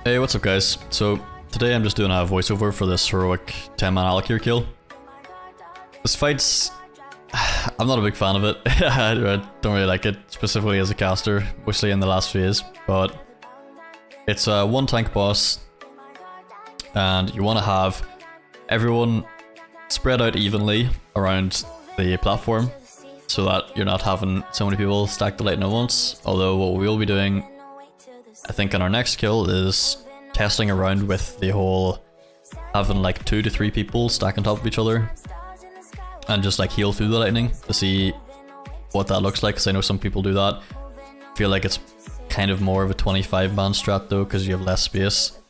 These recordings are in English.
Hey, what's up guys? So today I'm just doing a voiceover for this heroic 10-man Alakir kill. This fight's... I'm not a big fan of it. I don't really like it, specifically as a caster, mostly in the last phase, but it's a one tank boss and you want to have everyone spread out evenly around the platform so that you're not having so many people stack the lightning at once. Although what we'll be doing, I think, in our next kill is testing around with the whole having like 2 to 3 people stack on top of each other and just like heal through the lightning to see what that looks like, because I know some people do that. I feel like it's kind of more of a 25-man strat though, because you have less space.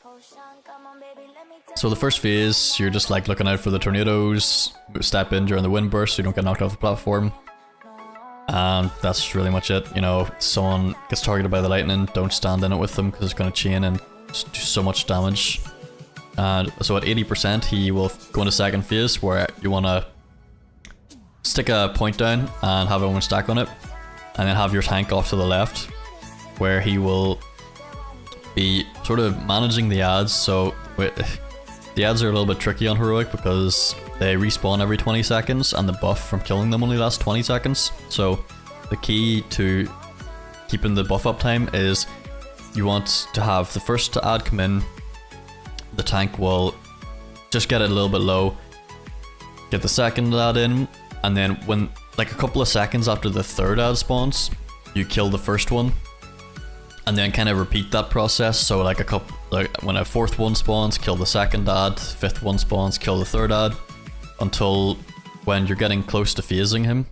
So the first phase, you're just like looking out for the tornadoes, step in during the wind burst so you don't get knocked off the platform. And that's really much it. You know, someone gets targeted by the lightning, don't stand in it with them because it's going to chain and just do so much damage. And so at 80% he will go into second phase where you want to stick a point down and have everyone stack on it, and then have your tank off to the left where he will be sort of managing the ads. So the ads are a little bit tricky on heroic because they respawn every 20 seconds and the buff from killing them only lasts 20 seconds. So the key to keeping the buff up time is you want to have the first ad come in, the tank will just get it a little bit low, get the second ad in, and then when like a couple of seconds after the third ad spawns, you kill the first one, and then kind of repeat that process. So like when a fourth one spawns, kill the second ad, fifth one spawns, kill the third ad, until when you're getting close to phasing him,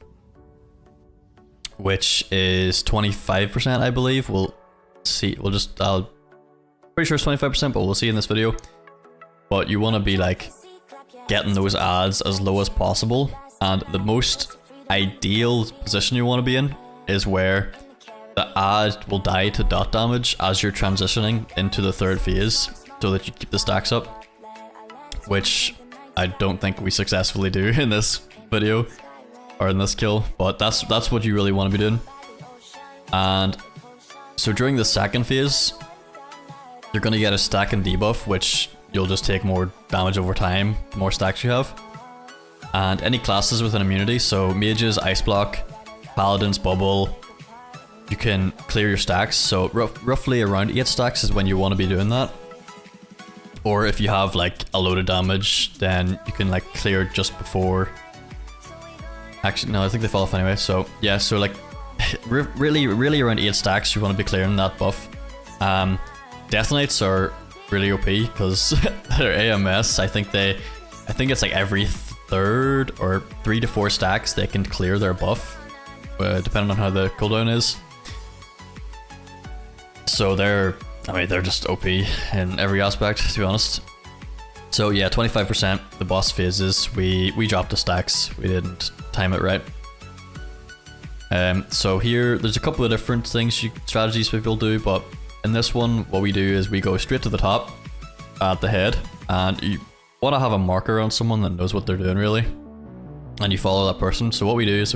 which is 25%, I believe. We'll see. I'll pretty sure it's 25%, but we'll see in this video. But you want to be like getting those ads as low as possible, and the most ideal position you want to be in is where the ad will die to dot damage as you're transitioning into the third phase, so that you keep the stacks up, which I don't think we successfully do in this video or in this kill, but that's what you really want to be doing. And so during the second phase, you're going to get a stack and debuff, which you'll just take more damage over time the more stacks you have. And any classes with an immunity, so mages, ice block, paladins, bubble, you can clear your stacks. So roughly around 8 stacks is when you want to be doing that. Or if you have like a load of damage, then you can like clear just before. Actually, no, I think they fall off anyway. So yeah, so like really around 8 stacks you want to be clearing that buff. Death Knights are really OP because they're AMS. I think it's like every third or 3 to 4 stacks they can clear their buff, depending on how the cooldown is. So they're just OP in every aspect, to be honest. So yeah, 25% the boss phases, we dropped the stacks, we didn't time it right. So here there's a couple of different strategies people do, but in this one what we do is we go straight to the top at the head, and you want to have a marker on someone that knows what they're doing really, and you follow that person. So what we do is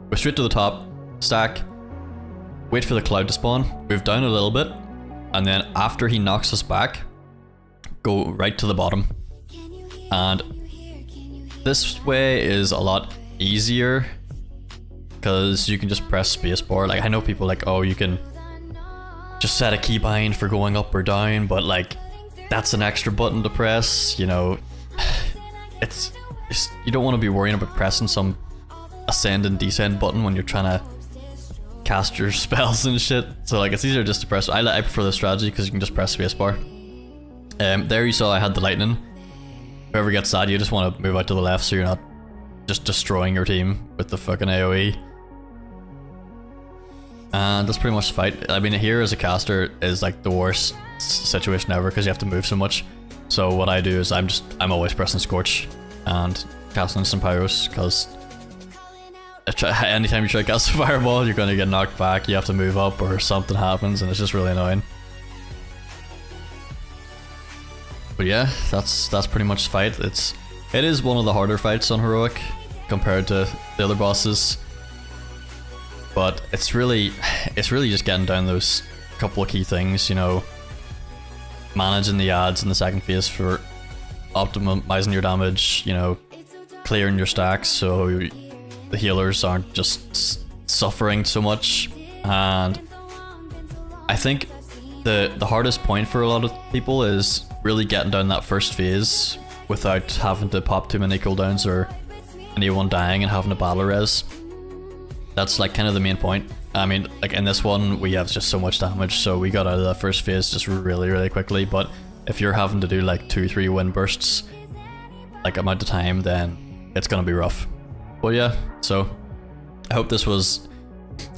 go straight to the top, stack, wait for the cloud to spawn, move down a little bit, and then after he knocks us back, go right to the bottom. And this way is a lot easier because you can just press spacebar. Like I know people like, oh, you can just set a keybind for going up or down, but like that's an extra button to press, you know. It's you don't want to be worrying about pressing some ascend and descend button when you're trying to cast your spells and shit. So like it's easier just to press. I prefer this strategy because you can just press spacebar. There you saw I had the lightning. Whoever gets that, you just want to move out to the left so you're not just destroying your team with the fucking AoE. And that's pretty much the fight. I mean, here as a caster is like the worst situation ever because you have to move so much. So what I do is I'm always pressing Scorch and casting some pyros, because anytime you try to cast a fireball you're going to get knocked back, you have to move up or something happens, and it's just really annoying. But yeah, that's pretty much the fight. It is one of the harder fights on heroic compared to the other bosses, but it's really just getting down those couple of key things, you know. managing the ads in the second phase for optimizing your damage, you know, clearing your stacks so the healers aren't just suffering so much. And I think the hardest point for a lot of people is really getting down that first phase without having to pop too many cooldowns or anyone dying and having a battle res. That's like kind of the main point. I mean, like in this one we have just so much damage, so we got out of that first phase just really quickly. But if you're having to do like 2-3 wind bursts like amount of time, then it's gonna be rough. But yeah, so I hope this was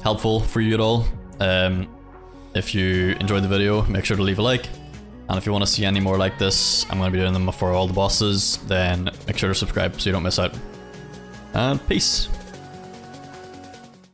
helpful for you at all. If you enjoyed the video, make sure to leave a like, and if you want to see any more like this, I'm going to be doing them for all the bosses, then make sure to subscribe so you don't miss out. And peace.